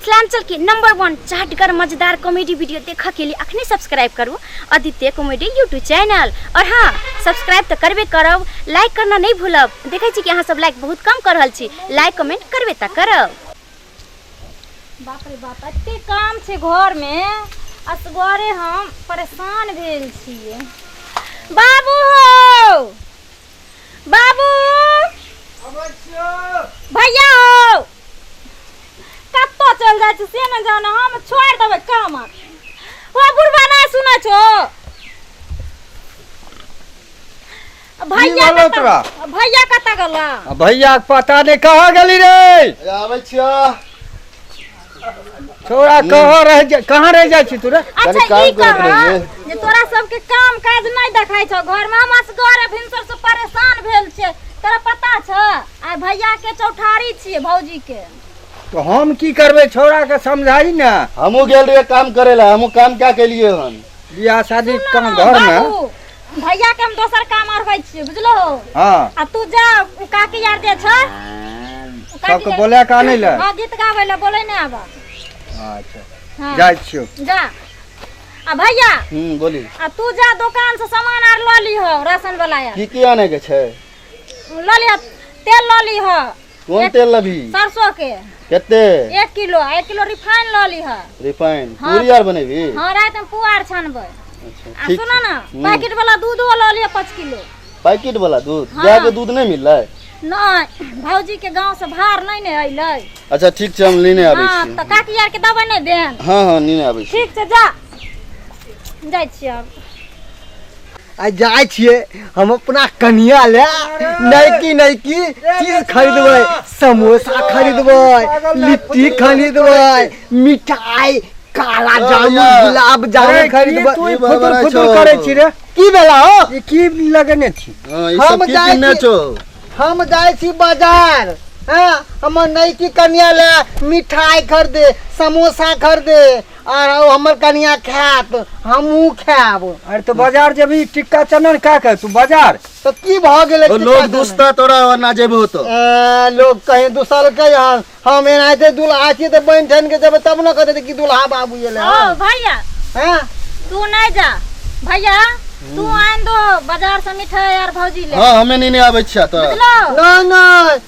मिथिलांचल के नंबर 1 चाटगर मजेदार comedy video देखा के लिए अखनी सब्सक्राइब करू आदित्य कॉमेडी यूट्यूब चैनल। और हाँ, सब्सक्राइब तो करबे करब, लाइक करना नहीं भूलब। देखे छी कि अहाँ सब लाइक बहुत कम कर रहल छी, लाइक कमेंट करबे त करब। बाप रे बाप, एते काम छे घर में, असगरे हम परेशान भेल छिए। बाबू हो, बाबू भैया हो, कत्तो चल जाय छी से न जानो, हम छोड़ देबे काम। ओ बुढ़वा ना सुनै छो, भैया कता गेला? भैया पता नहीं कहाँ गली रे। आबै छियो छोरा कहाँ रह जाय छी तू रे? अच्छा ई कह जे तोरा सबके काम काज नहीं देखाय छौ घर में, हम असगरे भिनसर से परेशान भेल छे। तोरा पता छ आइ भैया के चौठारी छिए भौजी के। तो हम की करबे, छोरा के समझाई ना। हमू गेल रे काम करेला, हमू काम क्या केलिए हन? बियाह शादी काम घर में भैया के हम दोसर काम आरबै छिए, बुझलो? हां, आ तू जा काकी यार दे छ सबके बोले का नहीं ले। हां, गीत गाबै ले बोले नहीं आबा। अच्छा जाय छियो जा। आ भैया बोली। आ तू जा दुकान से सामान आर ल लीह, राशन वाला यार। की आने के छै? ल लिह, तेल ल लीह। कौन तेल लबी? सरसों के। केते? 1 किलो रिफाइन ल लीह। रिफाइन पूरी यार बनेबी? हां, रात में पुआर छानबै। अच्छा आ ठीक। सुनो ना, पैकेट वाला दूध ल लिह 5 किलो। पैकेट वाला दूध? हाँ। गाय के दूध नहीं मिललै? नहीं, भौजी के गांव से भार नहीं ने अइलै। अच्छा ठीक छै, हम लेने आबै हां, छी। त काकी यार के दबै नहीं देन। हां लेने आबै छी। ठीक छै, जा। जाय छी अब। आ जाय छिए हम अपना कनिया ले नैकी चीज खरीदबै, समोसा खरीदबै, लिट्टी खरीदबै, मिठाई, काला जामुन, गुलाब जामुन खरीदबै। तू फुटुर करे छी रे? की भेला हो? ये की लगने छी? ई सब की किनने छो? हम जाय छी बाजार। हां, हमर नैकी कनिया ले मिठाई खरीदे, समोसा खरीदे, और हमर कनिया खात, हमहू खाब। अरे तो बाजार जब टिक्का चनन का कर तू बाजार तो की भ गेले? लोग दोस्ता तोरा ना जेबो तो लोग कहीं दूसर के हम एनाते दुल्हा छी त बन ठन के जब तब न कहते कि दुल्हा बाबू ये ले। ओ भैया, हां तू नहीं जा। भैया तू आन दो बाजार से मिठाई यार भौजी ले। हां, हमें नहीं आबै छिया तो। ना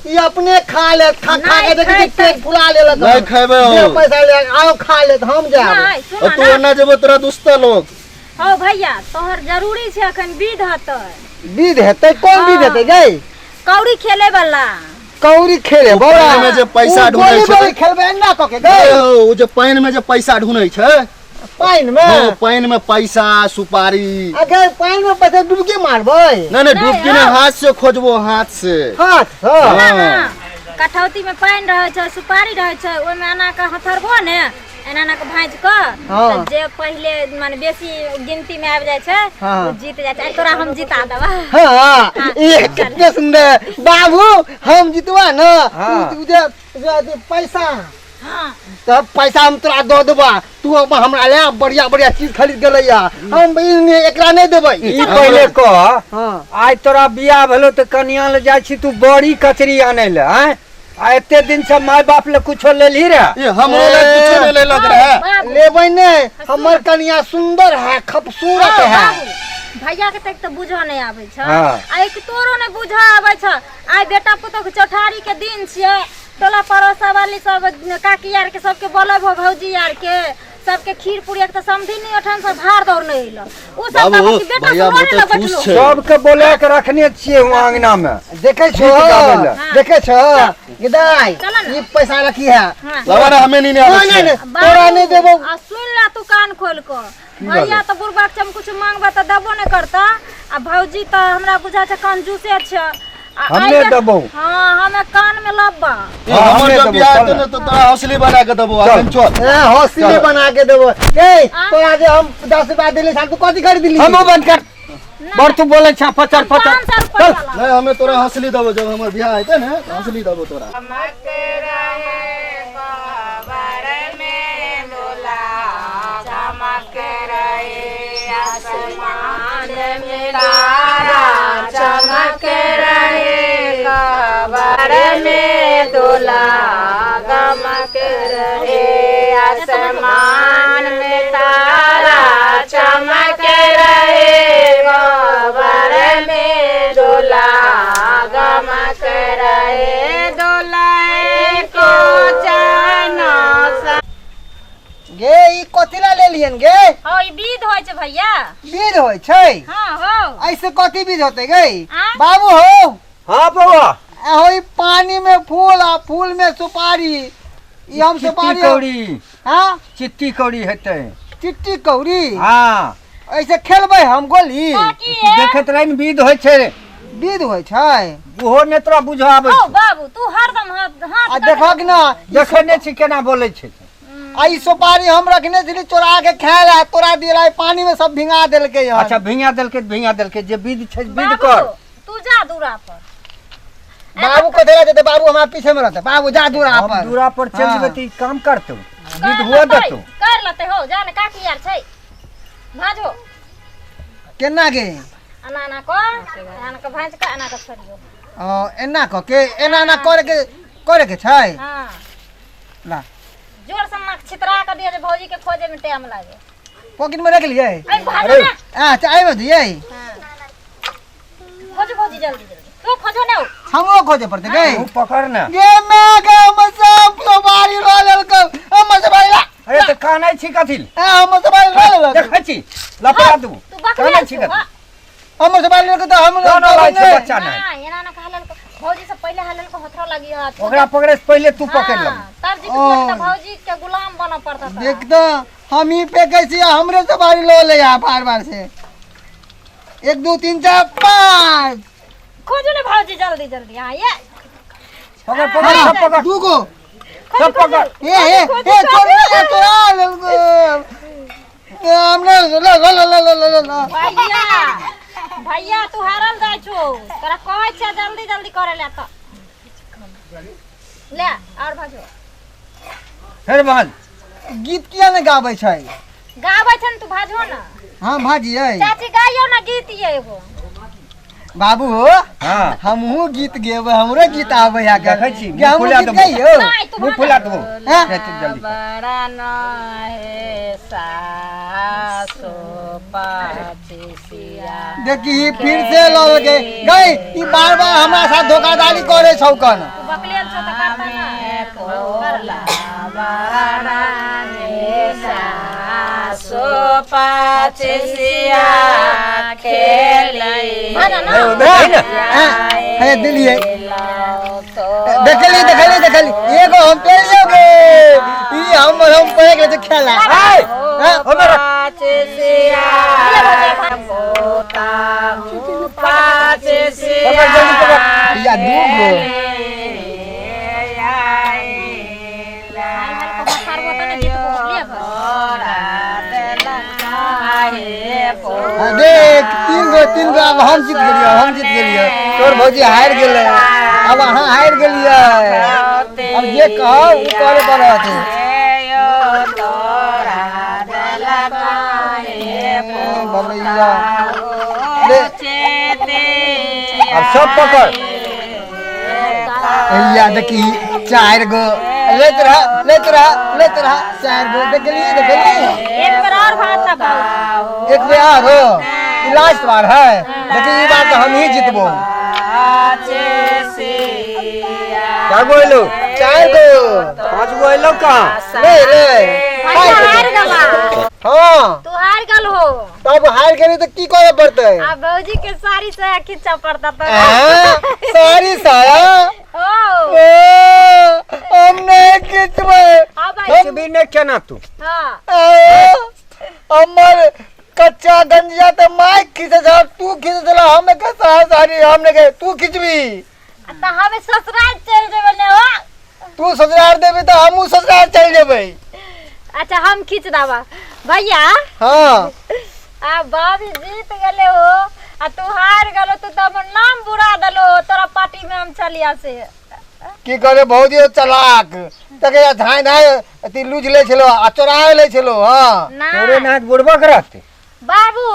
ये अपने खा ले, खा के देखि पेट फुला ले लग। नहीं खैबे हो, दे पैसा ले आओ खा ले त हम जाब। और तू ना जेबो तोरा दोस्ता लोग। हो भैया, तोहर जरूरी छै अखन विध हतै। विध हेतै? कोन विध हेतै गई? कौड़ी खेले वाला। कौड़ी खेले बौरा पानी में जे पैसा ढूंढै छै। गोली खेलबे ना क के गई? ओ जे पानी में जे पैसा ढूंढै छै, पाइन में? हां, पानी में पैसा, सुपारी। अगर पाइन में पैसा डुबकी मारबै? नहीं डुबकी नहीं, हाथ से खोजबो, हाथ से। हाथ हां, कठौती में पाइन रहै छै, सुपारी रहै छै, ओय में एना के हथरबो ने, एना के भांज क जे पहले माने बेसी गिनती में आबि जाय छै वो जीत जाय छै। तोरा हम जिता देबा। हां, ये कितना सुंदर बाबू, हम जितवा ना। तू पैसा, हां, तब पैसा हम तोरा दो देबा। तू हमरा ले बढ़िया चीज खरीद के लैया, हम एकरा नहीं देबै। ई पहले कह, हां आज तोरा बियाह भेलो त कनिया ले जाय छी तू बड़ी कचरी आने ले? हैं, आ एते दिन से माय बाप ले कुछो ले ली रे? ये हमरो ले कुछ नहीं ले लग रहा है। लेबै ने, हमर कनिया सुंदर है, खूबसूरत है। भैया के तक तो बुझा नहीं आबै छै, हाँ। आ एक तोरो नहीं बुझा आबै छै। आइ बेटा पुतोह के चौठारी के दिन छियै, टोला पड़ोसा वाली सब काकी यार के सबके बोलब हो, भौजी यार के सबके खीर पूरी एक त समधी नहीं ओठन से भार दौड़ नहीं एलो। उ सब बाबू, के बेटा भैया सुनो बहुत ने खुश बैठलो। छै। सबके बोले के रखने छिए हुआ अंगना में। देखे छो, देखे छो गिदाई, चलो ना। ये पैसा रखी है। हां, लगा ना, हमें नहीं आबै नहीं छिया। तोरा नहीं देबो। आ सुन ला तू कान खोल को, भैया तो बुरबाक चम कुछ मांगबा त देबो नहीं करता। आ भौजी त हमरा बुझा छै कंजूसे छै। हमें देबो। हां, हमें कान में लब्बा। हमर जब बियाह हेतै न तो तोरा हौसली बना के देबो। अपन चल, हौसले बना के देबो। ए तोरा जे हम 10 रुपया देले साल तू कथि खरीद ली? हमो बंद कर, बड़ तू बोले छा फचर। 500 रुपया वाला। नहीं हमें तोरा हौसली देबो, जब हमर बियाह हेतै न हौसली देबो तोरा। चमक रहे खबर में दोला गमक रहे। आसमान में तारा चमक रहे गोबर में डोला गमक रहे डोलाए को जानो गे ई कथिला ले लियन गे हो ई विध होय छै भैया विध होय छै हां हो ऐसे कथी विध होते गे हाँ? बाबू हो हाँ बउआ हो ई पानी में फूल आ फूल में सुपारी ई हम चिट्टी सुपारी कौड़ी हाँ चिट्टी कौड़ी हेतै चिट्टी कौड़ी हाँ ऐसे खेलबै हम गोली देखत रही विध होइ छै विध होय छै ओहो ने तोरा बुझाबै ओ छै बाबू तू हरदम हाथ आ देखक ना देखने छी केना बोलै छै आ ई सुपारी हम रखने छली चोरा के खाय ला तोरा दिला पानी में सब भिंगा देलकै यार अच्छा भिंगा देलकै जे विध छै विध बाबू कर तू जा दूरा पर बाबू को देला जेते बाबू हमारा पीछे में रहते बाबू जा दूरा हम पर दूरा पर चल हाँ। जेबै त ई काम करतौ विध हुआ देतौ कर लेते हो जाने काकी यार छै भाजो केना गे अनाना को भांज का अना का छरियो एना क के एना ना करे के छै हां ला जोर से नाक छितरा के दिए जे भौजी के खोजे में टाइम लागे पॉकेट में रख लिए अरे भागो ना अच्छा आइबो दिए खोजो भौजी जल्दी तू खोजो ना हमो खोजे पड़ते गे तू पकड़ ना गे मैं गे हम सब सुपारी लो लेलको हम सुपारी ला अरे त कानै छी कथिल हम सुपारी लो लेलको देखै छी लपड़ा दू तू कानै बकरिया छी छी कथिल हम सुपारी लेलको तो हम दोनो लाई छै बच्चा नै हां एना ना कहले भौजी से पहले हलल को हथरा लगी हाथ ओकरा पकड़े से पहले तू पकड़ ले तब जी के भौजी के गुलाम बना पड़ता था देख तो हम ही पे कैसे हमरे सुपारी लो ले आ बार से 1 2 3 4 5 खोजो ना भौजी जल्दी जल्दी हां ये पकड़ पकड़ सब पकड़ दू को सब पकड़ ए तोरा लेलको हमने ला भैया तू हारल जाय छो तोरा कहै छै जल्दी जल्दी करे ले त ले और भाजो फिर बहन गीत किया ने गाबै छै गाबै छन तू भाजो ना हां भाजिए चाची गाइयो ना गीत ये एगो बाबू हो हां हमहू गीत गेबै हमरो गीत आबै है देखै छी हम फुला गीत दबो गाइयो नहीं तू मुंह फुला दबो हाँ? जल्दी बड़ा न है सासो पाचिसिया देखी फिर से लग गए गई ई बार हमरा साथ धोखाधड़ी करे छौ कन तू बकलियल छो त करता ना कोला बड़ा है सासो पाचिसिया खेलै भाना ना है दिलिए देखली एगो हम पे लोगे ई हम पे के खेला हाय हमरा पाचिसिया पोता पाचिसिया पकड़ जल्दी पकड़ या दूगो देख तीन गो अब हम जीत गेलिए तोर भौजी हार गेले अब अहाँ हार गेलिए अब जे कहो उ करे पड़त बबैया ले अब सब पकड़ भैया देखी 4 गो लेत रहा 4 गो देखली एक बार और भात था एक बे और हो ई लास्ट बार है देखी ई बार तो हम ही जीतबो क्या गो एलो 4 गो 5 गो एलो कहां ले हार गला हां तू हार गल हो तब हार गेली तो की करे पड़ते आ भौजी के साड़ी से खींचा पड़ता था सारी साया ओ हम नहीं खींचबे हां भाई कुछ भी नहीं केना तू हां हमर कच्चा गंजिया तो माय खींचे जा तू खींच देला हमें के साड़ी हमने के तू खींचबी त हमें ससुराल चल जेबे ने हो तू ससुराल देबी तो हमहू ससुराल चल जेबै अच्छा हम खींच दावा भैया हां आ बाबी जीत गेले हो आ तू हार गेलो तू त हमर नाम बुरा देलो तोरा पार्टी में हम चलिया से की करे भौजी चलाक तके धाय धाय अति लूज ले छलो आ चोराए ले छलो हां ना तोरे नाक बुड़बा करते बाबू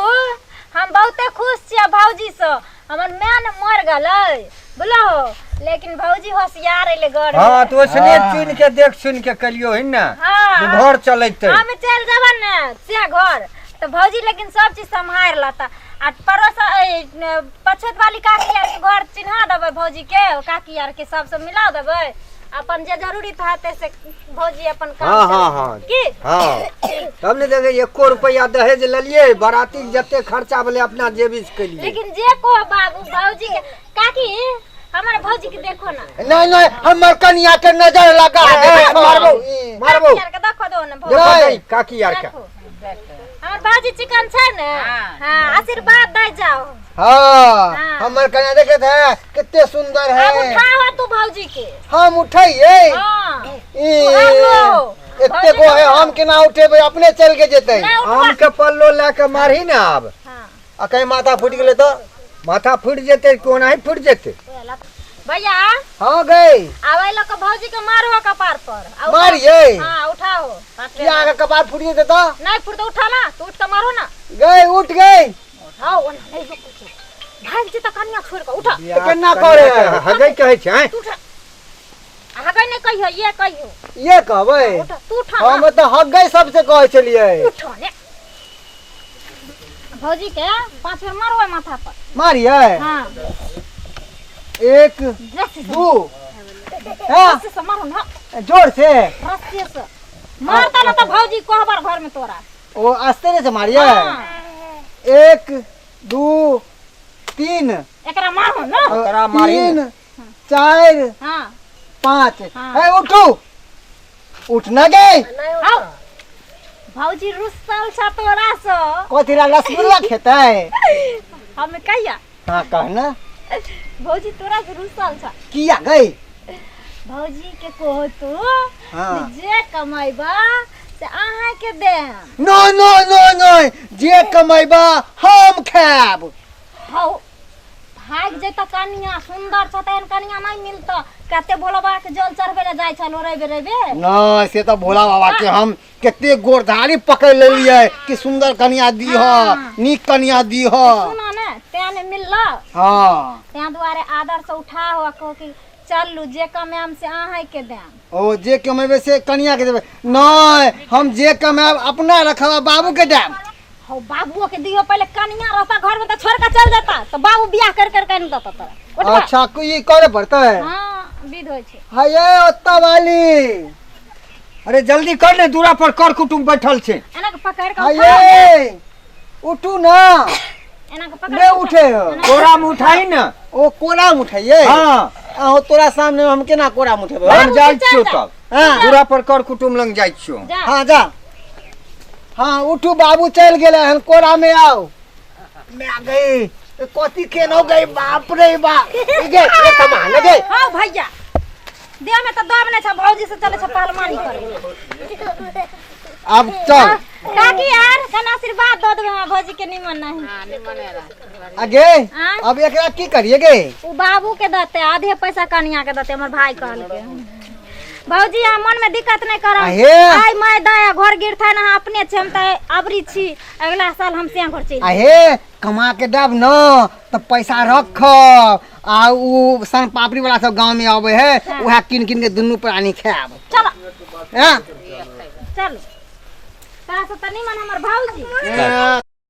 हम बहुते खुश छियै भौजी से हमर मैन मर गेलै बोलो लेकिन भौजी होशियार है ले गड़ हाँ तो उसने चुन के देख सुन के कलियो है ना हाँ घर चलते हम चल जाबन न से घर तो भौजी लेकिन सब चीज संभाल लाता आ पड़ोस पछत वाली काकी यार के घर चिन्हा देबै भौजी के काकी यार के सब मिला देबै अपन जे जरूरी था से भौजी अपन काम हाँ हाँ हाँ की हाँ तब ने देखे 1 रुपया दहेज ललिए बाराती जते खर्चा भले अपना जेबी से कलिए लेकिन जे को बाबू भौजी के काकी हमारे भौजी के देखो ना नहीं हमर कनिया के नजर लगा दे मारबो मारबो यार के देखो दो ना देखो भौजी नहीं काकी यार का हमर भौजी चिकन छै ने हां आशीर्वाद दे जाओ हाँ हाँ। हमर कन्या देखे थे कितने सुंदर अब है उठाओ तू भौजी के हम उठाइए हां इतने को है हम केना उठेबे अपने चल के जेते आम के पल्लो लेके मारही ना अब हां आ कहीं माथा फूट गेले तो माथा फूट जेते कोना ही फूट जेते भैया हाँ गए आवे लो के भौजी के मारो कपार पर मारिए हां उठाओ क्या आगे कपार फूट जेते तो नहीं फुट तो उठा ना तू उठ के मारो ना गए उठ गए उठाओ नहीं भाग जे त कन्या छोड़ के उठा केना करे हगै कहै छै हैं? तू उठा हगै नहीं कहियो ये कहियो ये कहबै उठा तू उठा हम तो हक गए सबसे कहे चलिए उठो ने भौजी के 5 बार मारो माथा पर मारिए हां 1 जैसे 2 हाँ से मारो ना जोर से रस्सी से मारता ना तो भौजी कोहबर घर में तोरा वो आस्ते से मारिए हाँ। 1 2 3 एकरा मारो ना ओकरा मारी 3 4 हां 5 हाँ। है उठो उठ ना गए आओ भौजी रुसल छ तोरा से कथीरा रसगुल्ला खेते हम कहिया हाँ कहना भौजी तोरा से रुसल छ किया गई भौजी के कहो तू हाँ। जे कमाइबा से अहाँ के दे नो नो नो नो जे कमाइबा हम खाब हौ भाग जेता कनिया सुंदर छ तहन कनिया नहीं मिलतो कते भोला बाबा के जल चढ़बे ले जाय छलो रेबे ना से तो भोला बाबा के हम कितने गोरधारी पकड़ ले लिए कि सुंदर कन्या दी हो हाँ। नीक कन्या दी हो सुना ने तेने मिलला हाँ त्या दुआरे आदर से उठा हो को कि चलू जे कमाम से अहाँ के देम ओ जे कमेबे से कन्या के देबे नहीं हम जे कमाब अपना रखवा बाबू के देम हौ बाबुओ के दियो पहले कनिया रहता घर में तो छोड़ के चल जाता तो बाबू बियाह कर नहीं देता तोरा अच्छा कोई करे पड़ता है हां विध होय छे हाय ओत्ता वाली अरे जल्दी कर ने दूरा पर कर कुटुम बैठल छै एना के पकड़ के उठा हाय उठू ना एना के पकड़ ले उठे हो कोरा में उठाई ना ओ कोरा में उठाइए हां आहो तोरा सामने हम केना कोरा में उठेबे हम जाइ छियो तब हां दूरा पर कर कुटुम लंग जाइ छियो जा हाँ जा हाँ उठू बाबू चल गेले हन कोरा में आओ मैं आ गई कथी केनो गई बाप रे बाप गे ए कमान गे हां भैया देह में तो दम नहीं छ भौजी से चले छ पहलवानी करे अब चल काकी यार कना आशीर्वाद दो देबे हमरा भौजी के निमन नहीं आगे हाँ? अब एकरा की करिए गे उ बाबू के दते आधे पैसा कनिया के दते हमर भाई कहल के भौजी हम मन में दिक्कत नहीं करब आहे। आई मैं दया घर गिर था ना अपने छे हम त अबरी छी अगला साल हम से घर चली आहे कमा के दब न तो पैसा रख आ उ सन पापड़ी वाला सब गांव में आवे है वह किन किन के दुन्नु प्राणी खाब चलो हां चलो तारा से तनी मन हमर भौजी